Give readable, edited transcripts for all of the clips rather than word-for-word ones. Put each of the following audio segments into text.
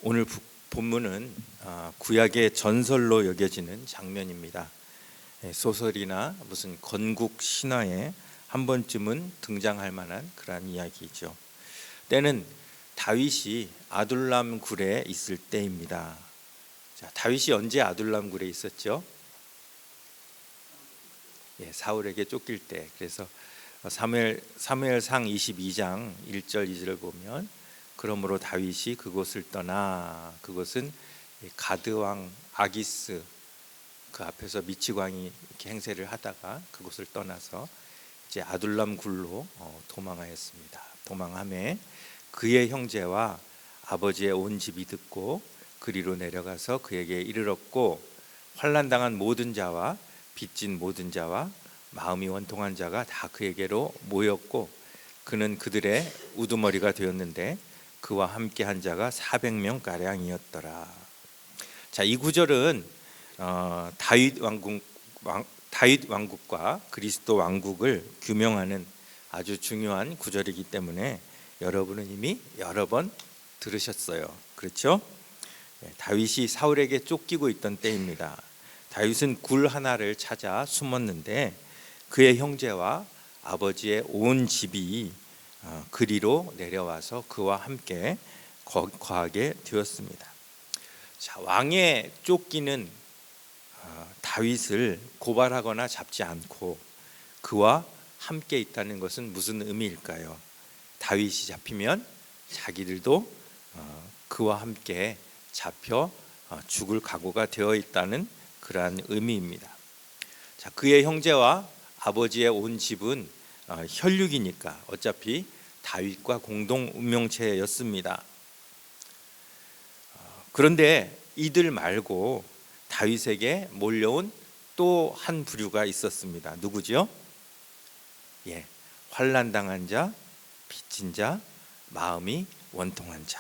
오늘 본문은 구약의 전설로 여겨지는 장면입니다. 소설이나 무슨 건국 신화에 한 번쯤은 등장할 만한 그러한 이야기죠. 때는 다윗이 아둘람 굴에 있을 때입니다. 자, 다윗이 언제 아둘람 굴에 있었죠? 사울에게 쫓길 때. 그래서 사무엘상 22장 1절 2절을 보면 그러므로 다윗이 그곳을 떠나, 그것은 가드 왕 아기스 그 앞에서 미치광이 이렇게 행세를 하다가 그곳을 떠나서 이제 아둘람 굴로 도망하였습니다. 도망함에 그의 형제와 아버지의 온 집이 듣고 그리로 내려가서 그에게 이르렀고, 환난당한 모든 자와 빚진 모든 자와 마음이 원통한 자가 다 그에게로 모였고, 그는 그들의 우두머리가 되었는데 그와 함께 한 자가 400명 가량이었더라. 자, 이 구절은 다윗 왕국과 그리스도 왕국을 규명하는 아주 중요한 구절이기 때문에 여러분은 이미 여러 번 들으셨어요. 그렇죠? 다윗이 사울에게 쫓기고 있던 때입니다. 다윗은 굴 하나를 찾아 숨었는데 그의 형제와 아버지의 온 집이 그리로 내려와서 그와 함께 거하게 되었습니다. 자, 왕의 쫓기는 다윗을 고발하거나 잡지 않고 그와 함께 있다는 것은 무슨 의미일까요? 다윗이 잡히면 자기들도 그와 함께 잡혀 죽을 각오가 되어 있다는 그러한 의미입니다. 자, 그의 형제와 아버지의 온 집은 혈육이니까 어차피 다윗과 공동 운명체였습니다. 그런데 이들 말고 다윗에게 몰려온 또 한 부류가 있었습니다. 누구죠? 환난당한 자, 빚진 자, 마음이 원통한 자.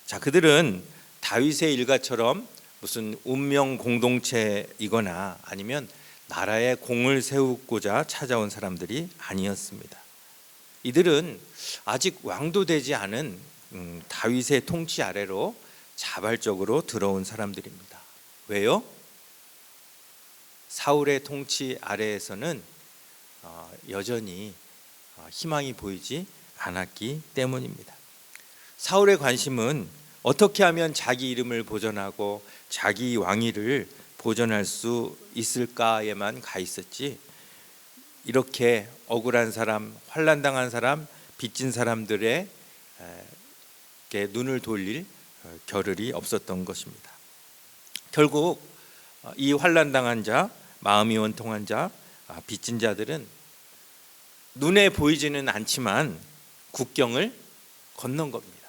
자, 그들은 다윗의 일가처럼 무슨 운명 공동체이거나 아니면 나라의 공을 세우고자 찾아온 사람들이 아니었습니다. 이들은 아직 왕도 되지 않은 다윗의 통치 아래로 자발적으로 들어온 사람들입니다. 왜요? 사울의 통치 아래에서는 여전히 희망이 보이지 않았기 때문입니다. 사울의 관심은 어떻게 하면 자기 이름을 보존하고 자기 왕위를 보존할 수 있을까에만 가 있었지, 이렇게 억울한 사람, 환난당한 사람, 빚진 사람들의 눈을 돌릴 겨를이 없었던 것입니다. 결국 이 환난당한 자, 마음이 원통한 자, 빚진 자들은 눈에 보이지는 않지만 국경을 건넌 겁니다.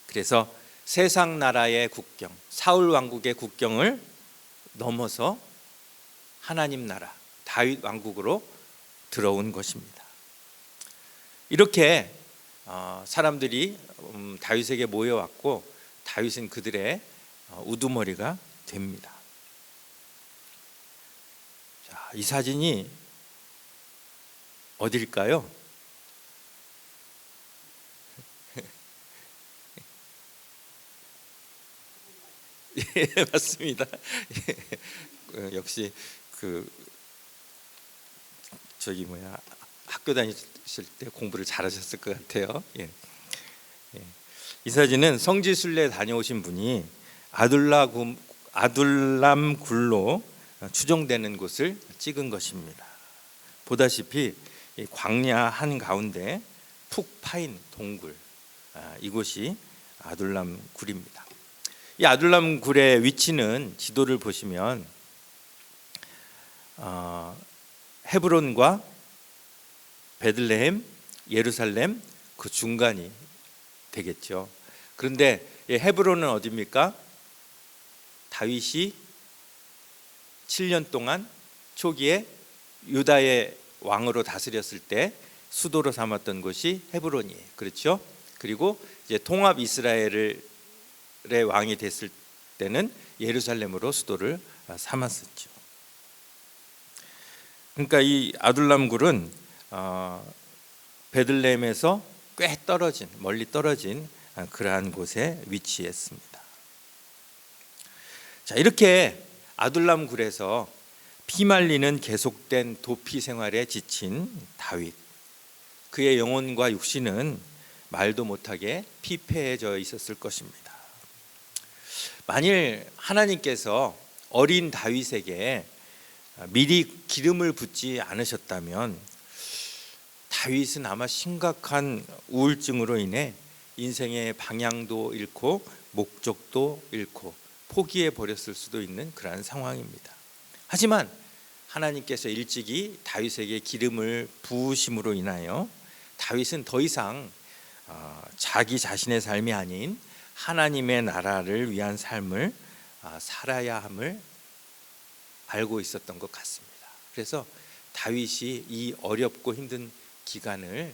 그래서 세상 나라의 국경, 사울 왕국의 국경을 넘어서 하나님 나라, 다윗 왕국으로 들어온 것입니다. 이렇게 사람들이 다윗에게 모여왔고 다윗은 그들의 우두머리가 됩니다. 자, 이 사진이 어딜까요? 맞습니다. 역시 학교 다니실 때 공부를 잘하셨을 것 같아요. 이 사진은 성지순례 다녀오신 분이 아둘람 굴로 추정되는 곳을 찍은 것입니다. 보다시피 광야 한 가운데 푹 파인 동굴, 이곳이 아둘람 굴입니다. 이 아둘람 굴의 위치는 지도를 보시면 헤브론과 베들레헴, 예루살렘 그 중간이 되겠죠. 그런데 헤브론은 어디입니까? 다윗이 7년 동안 초기에 유다의 왕으로 다스렸을 때 수도로 삼았던 곳이 헤브론이에요. 그렇죠? 그리고 이제 통합 이스라엘의 왕이 됐을 때는 예루살렘으로 수도를 삼았었죠. 그러니까 이 아둘람 굴은 베들레헴에서 꽤 떨어진, 멀리 떨어진 그러한 곳에 위치했습니다. 자, 이렇게 아둘람 굴에서 피말리는 계속된 도피 생활에 지친 다윗, 그의 영혼과 육신은 말도 못하게 피폐해져 있었을 것입니다. 만일 하나님께서 어린 다윗에게 미리 기름을 붓지 않으셨다면 다윗은 아마 심각한 우울증으로 인해 인생의 방향도 잃고 목적도 잃고 포기해 버렸을 수도 있는 그러한 상황입니다. 하지만 하나님께서 일찍이 다윗에게 기름을 부으심으로 인하여 다윗은 더 이상 자기 자신의 삶이 아닌 하나님의 나라를 위한 삶을 살아야 함을 알고 있었던 것 같습니다. 그래서 다윗이 이 어렵고 힘든 기간을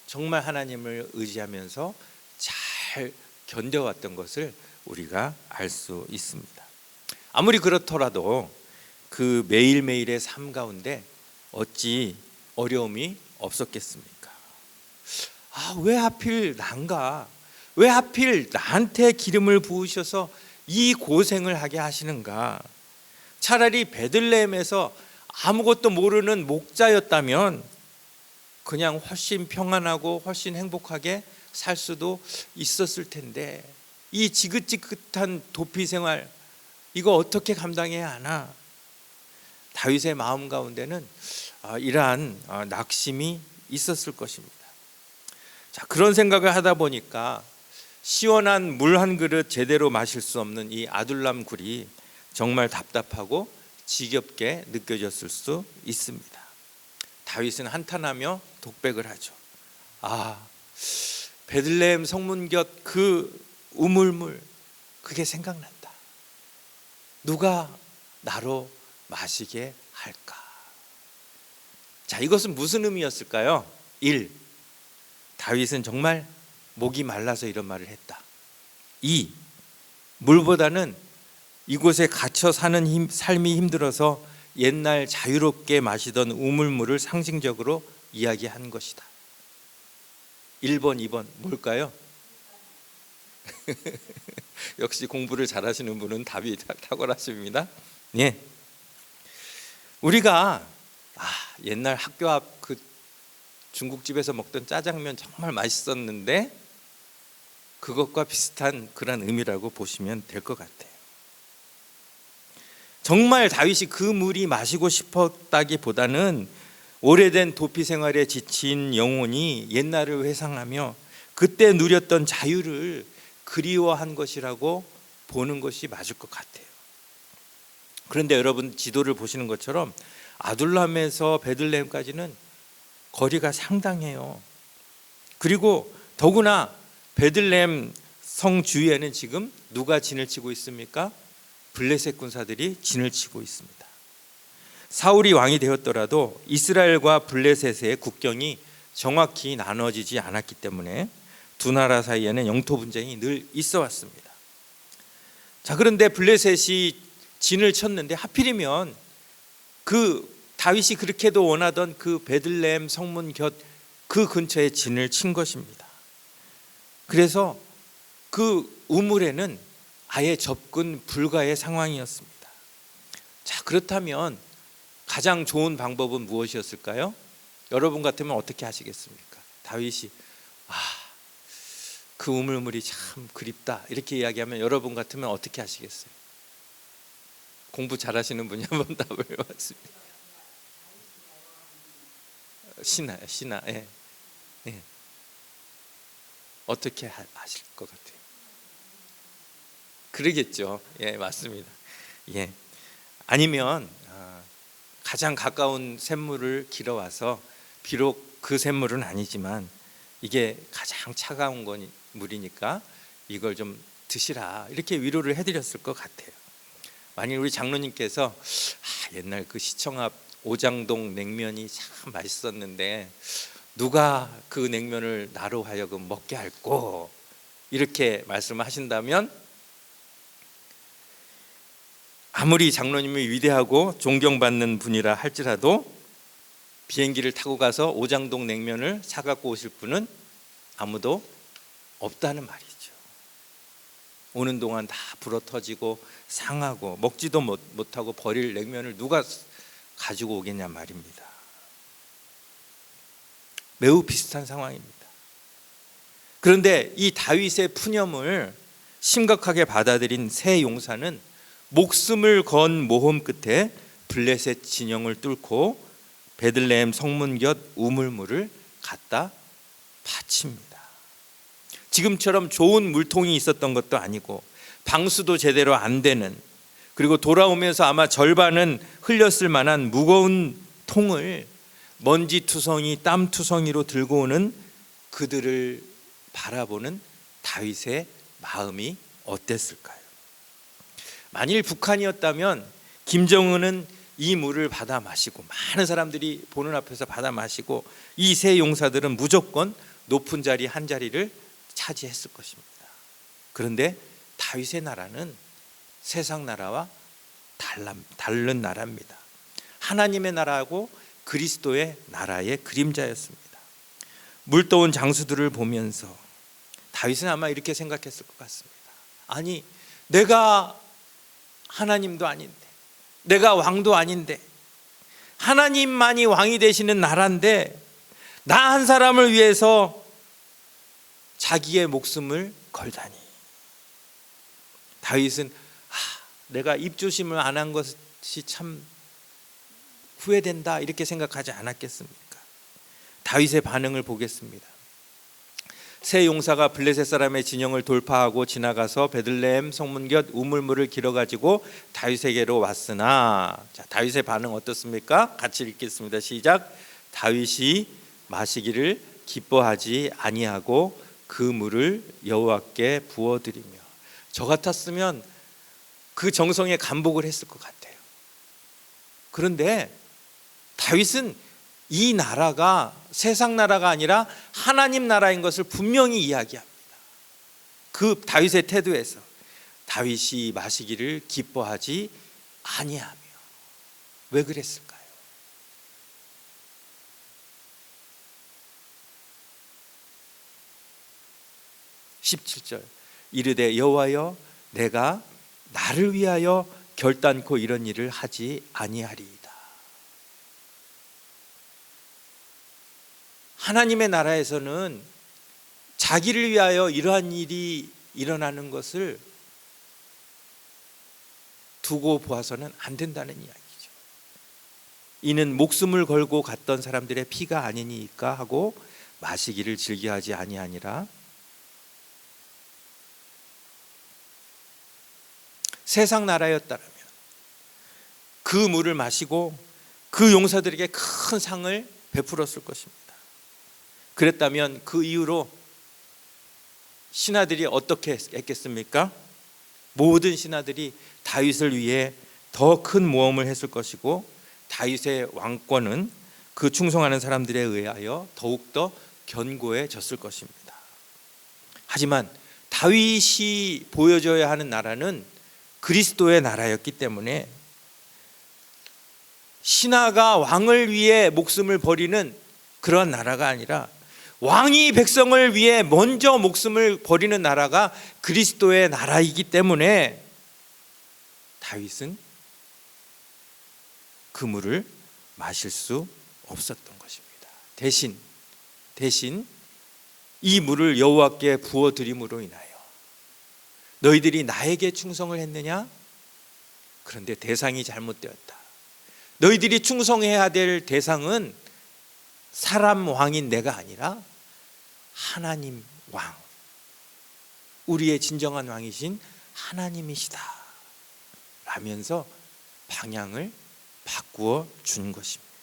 정말 하나님을 의지하면서 잘 견뎌왔던 것을 우리가 알 수 있습니다. 아무리 그렇더라도 그 매일매일의 삶 가운데 어찌 어려움이 없었겠습니까? 왜 하필 난가? 왜 하필 나한테 기름을 부으셔서 이 고생을 하게 하시는가? 차라리 베들레헴에서 아무것도 모르는 목자였다면 그냥 훨씬 평안하고 훨씬 행복하게 살 수도 있었을 텐데 이 지긋지긋한 도피 생활 이거 어떻게 감당해야 하나? 다윗의 마음 가운데는 이러한 낙심이 있었을 것입니다. 자, 그런 생각을 하다 보니까 시원한 물 한 그릇 제대로 마실 수 없는 이 아둘람 굴이 정말 답답하고 지겹게 느껴졌을 수 있습니다. 다윗은 한탄하며 독백을 하죠. 베들레헴 성문 곁 그 우물물 그게 생각난다. 누가 나로 마시게 할까? 자, 이것은 무슨 의미였을까요? 1. 다윗은 정말 목이 말라서 이런 말을 했다. 2. 물보다는 이곳에 갇혀 사는 삶이 힘들어서 옛날 자유롭게 마시던 우물물을 상징적으로 이야기한 것이다. 1번, 2번 뭘까요? 역시 공부를 잘하시는 분은 답이 탁월하십니다. 예. 우리가 옛날 학교 앞 그 중국집에서 먹던 짜장면 정말 맛있었는데 그것과 비슷한 그런 의미라고 보시면 될 것 같아요. 정말 다윗이 그 물이 마시고 싶었다기보다는 오래된 도피 생활에 지친 영혼이 옛날을 회상하며 그때 누렸던 자유를 그리워한 것이라고 보는 것이 맞을 것 같아요. 그런데 여러분 지도를 보시는 것처럼 아둘람에서 베들레헴까지는 거리가 상당해요. 그리고 더구나 베들레헴 성 주위에는 지금 누가 진을 치고 있습니까? 블레셋 군사들이 진을 치고 있습니다. 사울이 왕이 되었더라도 이스라엘과 블레셋의 국경이 정확히 나눠지지 않았기 때문에 두 나라 사이에는 영토 분쟁이 늘 있어 왔습니다. 자, 그런데 블레셋이 진을 쳤는데 하필이면 그 다윗이 그렇게도 원하던 그 베들레헴 성문 곁 그 근처에 진을 친 것입니다. 그래서 그 우물에는 아예 접근 불가의 상황이었습니다. 자, 그렇다면 가장 좋은 방법은 무엇이었을까요? 여러분 같으면 어떻게 하시겠습니까? 다윗이 그 우물물이 참 그립다 이렇게 이야기하면 여러분 같으면 어떻게 하시겠어요? 공부 잘하시는 분이 한번 답을 해봤습니다. 신하, 예. 예. 어떻게 하실 것 같아요? 그러겠죠. 예, 맞습니다. 예. 아니면 가장 가까운 샘물을 길어와서 비록 그 샘물은 아니지만 이게 가장 차가운 물이니까 이걸 좀 드시라 이렇게 위로를 해드렸을 것 같아요. 만일 우리 장로님께서 옛날 그 시청 앞 오장동 냉면이 참 맛있었는데 누가 그 냉면을 나로 하여금 먹게 할꼬 이렇게 말씀하신다면 아무리 장로님이 위대하고 존경받는 분이라 할지라도 비행기를 타고 가서 오장동 냉면을 사갖고 오실 분은 아무도 없다는 말이죠. 오는 동안 다 불어 터지고 상하고 먹지도 못하고 버릴 냉면을 누가 가지고 오겠냐 말입니다. 매우 비슷한 상황입니다. 그런데 이 다윗의 푸념을 심각하게 받아들인 새 용사는 목숨을 건 모험 끝에 블레셋 진영을 뚫고 베들레헴 성문 곁 우물물을 갖다 바칩니다. 지금처럼 좋은 물통이 있었던 것도 아니고 방수도 제대로 안 되는, 그리고 돌아오면서 아마 절반은 흘렸을 만한 무거운 통을 먼지투성이 땀투성이로 들고 오는 그들을 바라보는 다윗의 마음이 어땠을까요? 만일 북한이었다면 김정은은 이 물을 받아 마시고, 많은 사람들이 보는 앞에서 받아 마시고, 이 세 용사들은 무조건 높은 자리 한 자리를 차지했을 것입니다. 그런데 다윗의 나라는 세상 나라와 다른 나라입니다. 하나님의 나라하고 그리스도의 나라의 그림자였습니다. 물떠온 장수들을 보면서 다윗은 아마 이렇게 생각했을 것 같습니다. 아니, 내가 하나님도 아닌데, 내가 왕도 아닌데, 하나님만이 왕이 되시는 나라인데 나 한 사람을 위해서 자기의 목숨을 걸다니. 다윗은 내가 입조심을 안 한 것이 참 후회된다, 이렇게 생각하지 않았겠습니까? 다윗의 반응을 보겠습니다. 세 용사가 블레셋 사람의 진영을 돌파하고 지나가서 베들레헴 성문 곁 우물물을 길어가지고 다윗에게로 왔으나, 자, 다윗의 반응 어떻습니까? 같이 읽겠습니다. 시작. 다윗이 마시기를 기뻐하지 아니하고 그 물을 여호와께 부어드리며. 저 같았으면 그 정성에 감복을 했을 것 같아요. 그런데 다윗은 이 나라가 세상 나라가 아니라 하나님 나라인 것을 분명히 이야기합니다. 그 다윗의 태도에서 다윗이 마시기를 기뻐하지 아니하며. 왜 그랬을까요? (17절) 이르되 여호와여, 내가 나를 위하여 결단코 이런 일을 하지 아니하리이다. 하나님의 나라에서는 자기를 위하여 이러한 일이 일어나는 것을 두고 보아서는 안 된다는 이야기죠. 이는 목숨을 걸고 갔던 사람들의 피가 아니니까 하고 마시기를 즐겨하지 아니하니라. 세상 나라였다면 그 물을 마시고 그 용사들에게 큰 상을 베풀었을 것입니다. 그랬다면 그 이후로 신하들이 어떻게 했겠습니까? 모든 신하들이 다윗을 위해 더 큰 모험을 했을 것이고, 다윗의 왕권은 그 충성하는 사람들에 의하여 더욱더 견고해졌을 것입니다. 하지만 다윗이 보여줘야 하는 나라는 그리스도의 나라였기 때문에 신하가 왕을 위해 목숨을 버리는 그런 나라가 아니라 왕이 백성을 위해 먼저 목숨을 버리는 나라가 그리스도의 나라이기 때문에 다윗은 그 물을 마실 수 없었던 것입니다. 대신 이 물을 여호와께 부어드림으로 인하여 너희들이 나에게 충성을 했느냐? 그런데 대상이 잘못되었다. 너희들이 충성해야 될 대상은 사람 왕인 내가 아니라 하나님 왕, 우리의 진정한 왕이신 하나님이시다 라면서 방향을 바꾸어 준 것입니다.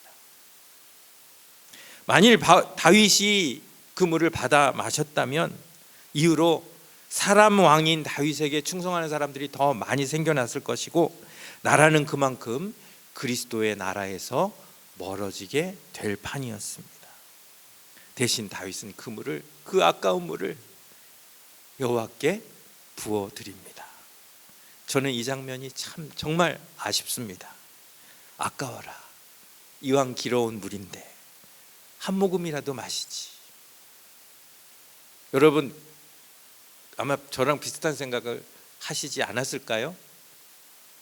만일 다윗이 그 물을 받아 마셨다면 이후로 사람 왕인 다윗에게 충성하는 사람들이 더 많이 생겨났을 것이고, 나라는 그만큼 그리스도의 나라에서 멀어지게 될 판이었습니다. 대신 다윗은 그 물을, 그 아까운 물을 여호와께 부어 드립니다. 저는 이 장면이 참 정말 아쉽습니다. 아까워라. 이왕 길어온 물인데 한 모금이라도 마시지. 여러분 아마 저랑 비슷한 생각을 하시지 않았을까요?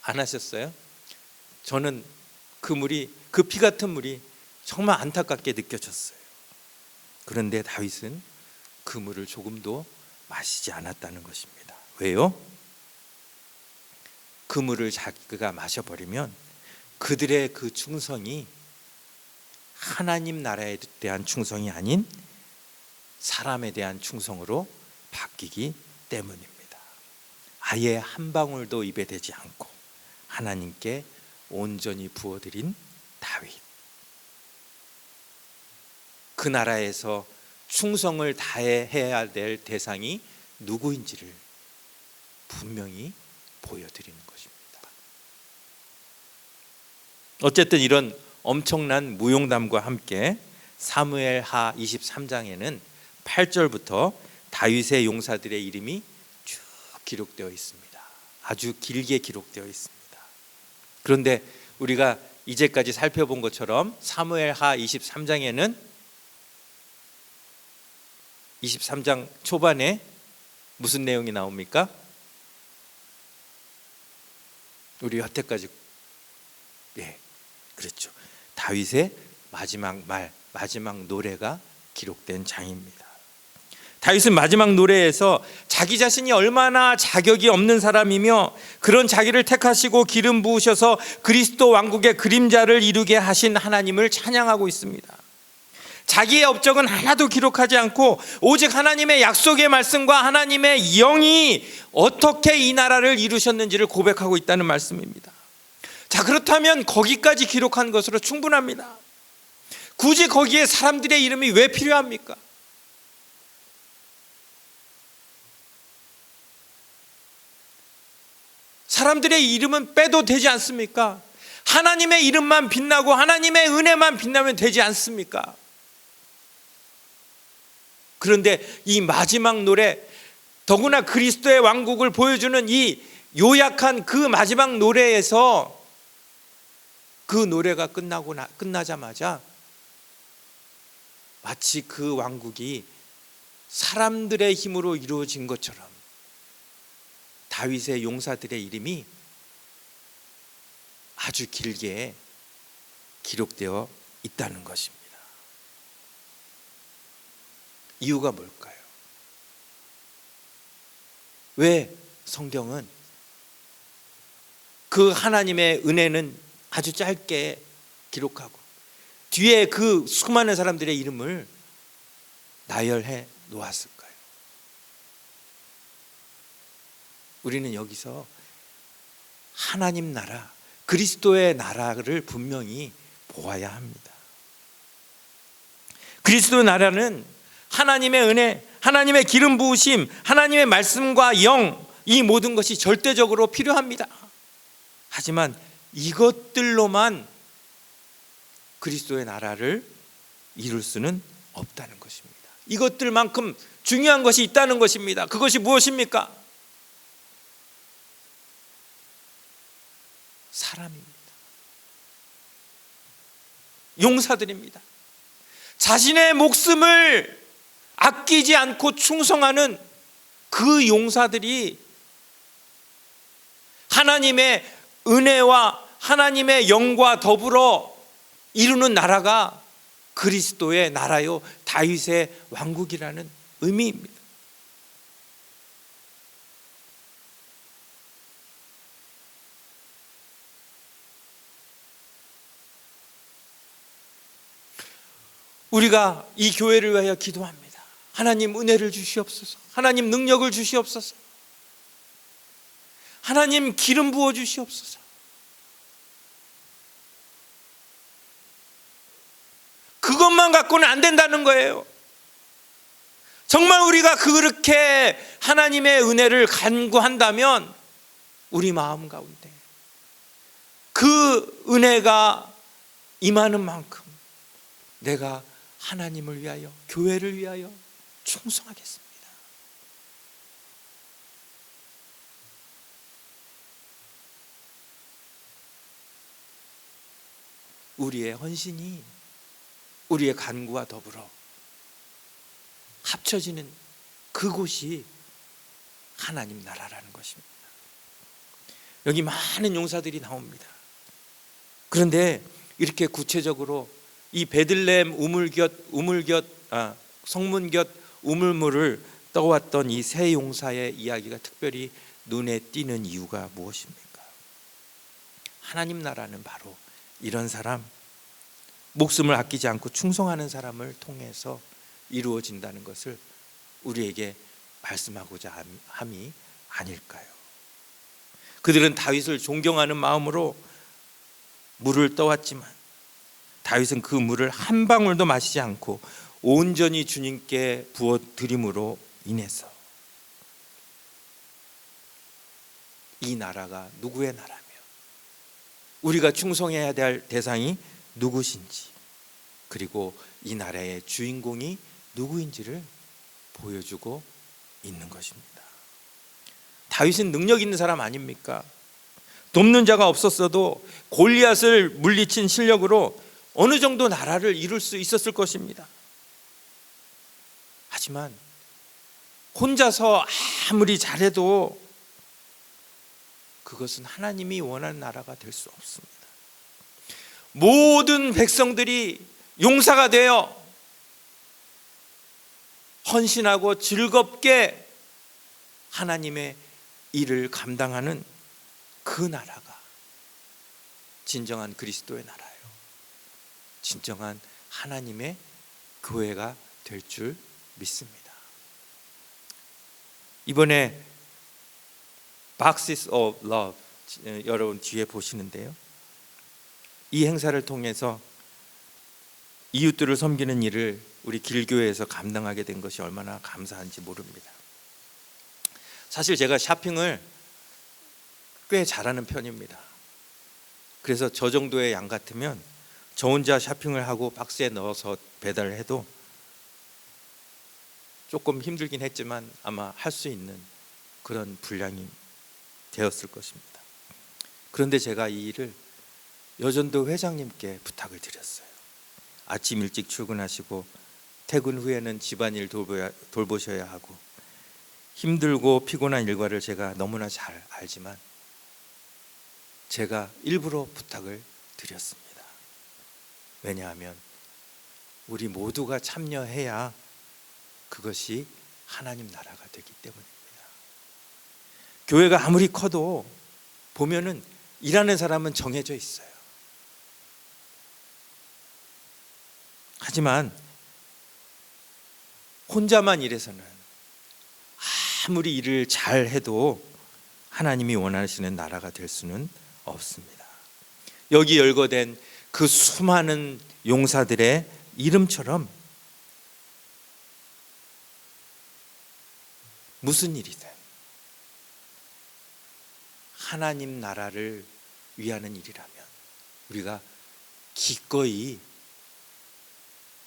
안 하셨어요? 저는 그 피 같은 물이 정말 안타깝게 느껴졌어요. 그런데 다윗은 그 물을 조금도 마시지 않았다는 것입니다. 왜요? 그 물을 자기가 마셔버리면 그들의 그 충성이 하나님 나라에 대한 충성이 아닌 사람에 대한 충성으로 바뀌기 때문입니다. 아예 한 방울도 입에 대지 않고 하나님께 온전히 부어드린 다윗. 그 나라에서 충성을 다해야 될 대상이 누구인지를 분명히 보여드리는 것입니다. 어쨌든 이런 엄청난 무용담과 함께 사무엘하 23장에는 8절부터 다윗의 용사들의 이름이 쭉 기록되어 있습니다. 아주 길게 기록되어 있습니다. 그런데 우리가 이제까지 살펴본 것처럼 사무엘하 23장에는 23장 초반에 무슨 내용이 나옵니까? 우리 여태까지 그렇죠. 다윗의 마지막 노래가 기록된 장입니다. 다윗은 마지막 노래에서 자기 자신이 얼마나 자격이 없는 사람이며 그런 자기를 택하시고 기름 부으셔서 그리스도 왕국의 그림자를 이루게 하신 하나님을 찬양하고 있습니다. 자기의 업적은 하나도 기록하지 않고 오직 하나님의 약속의 말씀과 하나님의 영이 어떻게 이 나라를 이루셨는지를 고백하고 있다는 말씀입니다. 자, 그렇다면 거기까지 기록한 것으로 충분합니다. 굳이 거기에 사람들의 이름이 왜 필요합니까? 사람들의 이름은 빼도 되지 않습니까? 하나님의 이름만 빛나고 하나님의 은혜만 빛나면 되지 않습니까? 그런데 이 마지막 노래, 더구나 그리스도의 왕국을 보여주는 이 요약한 그 마지막 노래에서 그 노래가 끝나자마자 마치 그 왕국이 사람들의 힘으로 이루어진 것처럼 다윗의 용사들의 이름이 아주 길게 기록되어 있다는 것입니다. 이유가 뭘까요? 왜 성경은 그 하나님의 은혜는 아주 짧게 기록하고 뒤에 그 수많은 사람들의 이름을 나열해 놓았을까요? 우리는 여기서 하나님 나라, 그리스도의 나라를 분명히 보아야 합니다. 그리스도의 나라는 하나님의 은혜, 하나님의 기름 부으심, 하나님의 말씀과 영, 이 모든 것이 절대적으로 필요합니다. 하지만 이것들로만 그리스도의 나라를 이룰 수는 없다는 것입니다. 이것들만큼 중요한 것이 있다는 것입니다. 그것이 무엇입니까? 사람입니다. 용사들입니다. 자신의 목숨을 아끼지 않고 충성하는 그 용사들이 하나님의 은혜와 하나님의 영과 더불어 이루는 나라가 그리스도의 나라요 다윗의 왕국이라는 의미입니다. 우리가 이 교회를 위하여 기도합니다. 하나님 은혜를 주시옵소서. 하나님 능력을 주시옵소서. 하나님 기름 부어 주시옵소서. 그것만 갖고는 안 된다는 거예요. 정말 우리가 그렇게 하나님의 은혜를 간구한다면 우리 마음 가운데 그 은혜가 임하는 만큼 내가 하나님을 위하여, 교회를 위하여 충성하겠습니다. 우리의 헌신이 우리의 간구와 더불어 합쳐지는 그곳이 하나님 나라라는 것입니다. 여기 많은 용사들이 나옵니다. 그런데 이렇게 구체적으로 이 베들레헴 성문 곁 우물물을 떠왔던 이 세 용사의 이야기가 특별히 눈에 띄는 이유가 무엇입니까? 하나님 나라는 바로 이런 사람, 목숨을 아끼지 않고 충성하는 사람을 통해서 이루어진다는 것을 우리에게 말씀하고자 함이 아닐까요? 그들은 다윗을 존경하는 마음으로 물을 떠왔지만 다윗은 그 물을 한 방울도 마시지 않고 온전히 주님께 부어드림으로 인해서 이 나라가 누구의 나라며 우리가 충성해야 될 대상이 누구신지, 그리고 이 나라의 주인공이 누구인지를 보여주고 있는 것입니다. 다윗은 능력 있는 사람 아닙니까? 돕는 자가 없었어도 골리앗을 물리친 실력으로 어느 정도 나라를 이룰 수 있었을 것입니다. 하지만 혼자서 아무리 잘해도 그것은 하나님이 원하는 나라가 될 수 없습니다. 모든 백성들이 용사가 되어 헌신하고 즐겁게 하나님의 일을 감당하는 그 나라가 진정한 그리스도의 나라예요. 진정한 하나님의 교회가 될 줄 믿습니다. 이번에 Boxes of Love 여러분 뒤에 보시는데요, 이 행사를 통해서 이웃들을 섬기는 일을 우리 길교회에서 감당하게 된 것이 얼마나 감사한지 모릅니다. 사실 제가 쇼핑을 꽤 잘하는 편입니다. 그래서 저 정도의 양 같으면 저 혼자 쇼핑을 하고 박스에 넣어서 배달을 해도 조금 힘들긴 했지만 아마 할 수 있는 그런 분량이 되었을 것입니다. 그런데 제가 이 일을 여전도 회장님께 부탁을 드렸어요. 아침 일찍 출근하시고 퇴근 후에는 집안일 돌보셔야 하고 힘들고 피곤한 일과를 제가 너무나 잘 알지만 제가 일부러 부탁을 드렸습니다. 왜냐하면 우리 모두가 참여해야 그것이 하나님 나라가 되기 때문입니다. 교회가 아무리 커도 보면은 일하는 사람은 정해져 있어요. 하지만 혼자만 일해서는 아무리 일을 잘 해도 하나님이 원하시는 나라가 될 수는 없습니다. 여기 열거된 그 수많은 용사들의 이름처럼 무슨 일이든 하나님 나라를 위하는 일이라면 우리가 기꺼이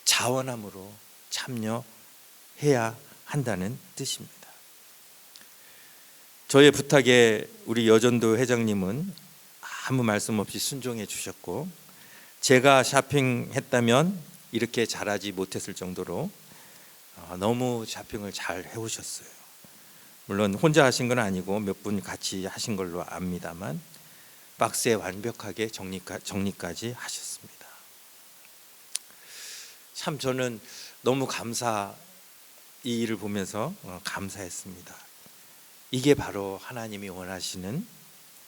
자원함으로 참여해야 한다는 뜻입니다. 저의 부탁에 우리 여전도 회장님은 아무 말씀 없이 순종해 주셨고, 제가 쇼핑했다면 이렇게 잘하지 못했을 정도로 너무 쇼핑을 잘 해오셨어요. 물론 혼자 하신 건 아니고 몇 분 같이 하신 걸로 압니다만 박스에 완벽하게 정리까지 하셨습니다. 참 저는 너무 이 일을 보면서 감사했습니다. 이게 바로 하나님이 원하시는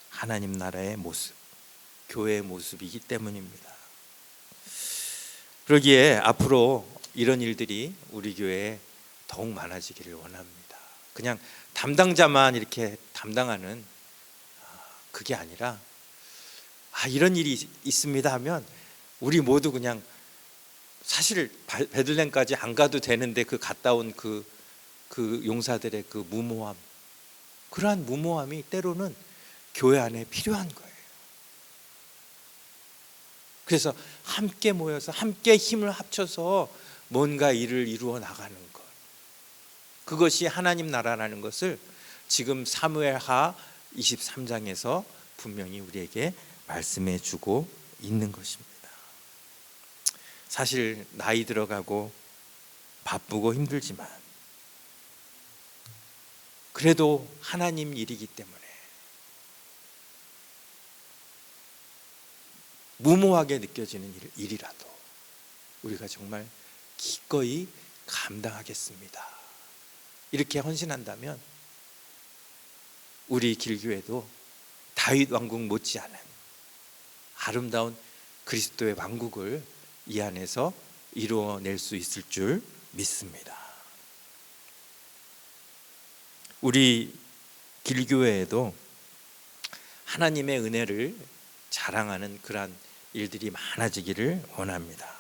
하나님 나라의 모습, 교회의 모습이기 때문입니다. 그러기에 앞으로 이런 일들이 우리 교회에 더욱 많아지기를 원합니다. 그냥 담당자만 이렇게 담당하는 그게 아니라 이런 일이 있습니다 하면 우리 모두 그냥 사실 베들레헴까지 안 가도 되는데 그 갔다 온 그 용사들의 그 무모함, 그러한 무모함이 때로는 교회 안에 필요한 거예요. 그래서 함께 모여서 함께 힘을 합쳐서 뭔가 일을 이루어 나가는 것, 그것이 하나님 나라라는 것을 지금 사무엘하 23장에서 분명히 우리에게 말씀해 주고 있는 것입니다. 사실 나이 들어가고 바쁘고 힘들지만 그래도 하나님 일이기 때문에 무모하게 느껴지는 일이라도 우리가 정말 기꺼이 감당하겠습니다. 이렇게 헌신한다면 우리 길교회도 다윗 왕국 못지않은 아름다운 그리스도의 왕국을 이 안에서 이루어낼 수 있을 줄 믿습니다. 우리 길교회에도 하나님의 은혜를 자랑하는 그러한 일들이 많아지기를 원합니다.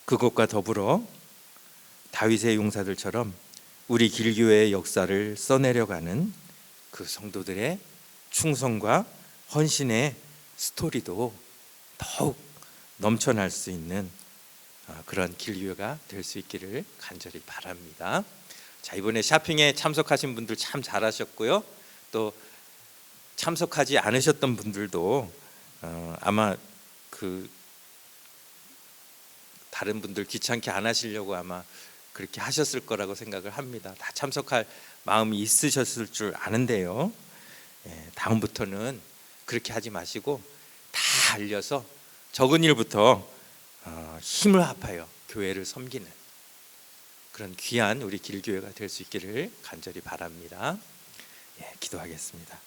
그것과 더불어 다윗의 용사들처럼 우리 길교회의 역사를 써내려가는 그 성도들의 충성과 헌신의 스토리도 더욱 넘쳐날 수 있는 그런 길교회가 될 수 있기를 간절히 바랍니다. 자, 이번에 샤핑에 참석하신 분들 참 잘하셨고요. 또 참석하지 않으셨던 분들도 아마 그 다른 분들 귀찮게 안 하시려고 아마 그렇게 하셨을 거라고 생각을 합니다. 다 참석할 마음이 있으셨을 줄 아는데요. 다음부터는 그렇게 하지 마시고 다 알려서 적은 일부터 힘을 합하여 교회를 섬기는 그런 귀한 우리 길교회가 될 수 있기를 간절히 바랍니다. 기도하겠습니다.